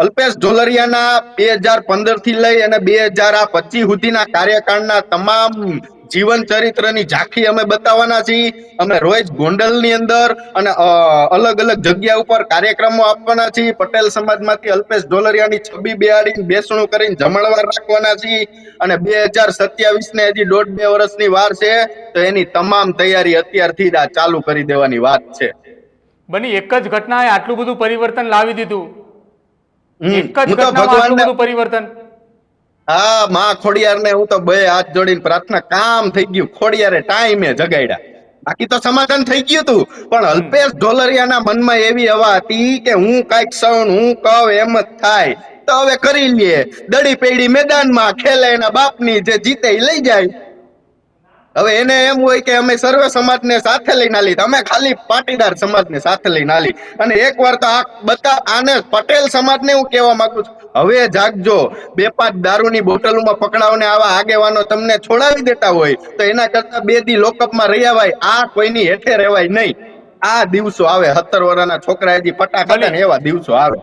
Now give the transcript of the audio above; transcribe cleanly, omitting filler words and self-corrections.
અલ્પેશ ઢોલરિયાના 2015 થી લઈ અને 2025 સુધીના કાર્યકાળના તમામ જીવન ચરિત્રની ઝાંખી અમે બતાવવાના છીએ. અમે રોજ ગોંડલની અંદર અને અલગ અલગ જગ્યા ઉપર કાર્યક્રમો આપવાના છીએ. પટેલ સમાજમાંથી અલ્પેશ ઢોલરિયાની છબી બેહાડીને બેસણું કરીને જમણવાર રાખવાના છીએ. અને 2027 ને હજી 1.5-2 વર્ષની વાર છે, તો એની તમામ તૈયારી અત્યારથી જ ચાલુ કરી દેવાની વાત છે. બની એક જ ઘટનાએ આટલું બધું પરિવર્તન લાવી દીધું. એક જ હું તો ઘટનામાં આટલું ભગવાનને બધું પરિવર્તન. હા, માં ખોડિયારને હું તો બે હાથ જોડીને પ્રાર્થના, કામ થઈ ગયું. ખોડિયારે ટાઈમે જગાડ્યા, બાકી તો સમાધાન થઈ ગયું હતું. પણ અલ્પેશ ઢોલરિયાના મનમાં એવી હવા હતી કે હું કાંઈક સૌન હું કહું એમ જ થાય, તો હવે કરી લઈએ. દડી પેડી મેદાનમાં ખેલે એના બાપની, જે જીતે એ લઈ જાય. હવે એને એમ હોય કે અમે સર્વ સમાજને સાથે લઈને આલી, અમે ખાલી પાટીદાર સમાજને સાથે લઈને આલી. અને એકવાર તો આને પટેલ સમાજને હું કહેવા માંગુ છું, હવે જાગજો. 2-5 દારૂની બોટલોમાં પકડાવને આવા આગેવાનો તમને છોડાવી દેતા હોય તો એના કરતા 2 દી લોકઅપમાં રહી આવાય. આ કોઈની હેઠે રહેવાય નહીં. આ દિવસો આવે, 17 વર્ષના છોકરા હજી પટા ખાતા ને એવા દિવસો આવે.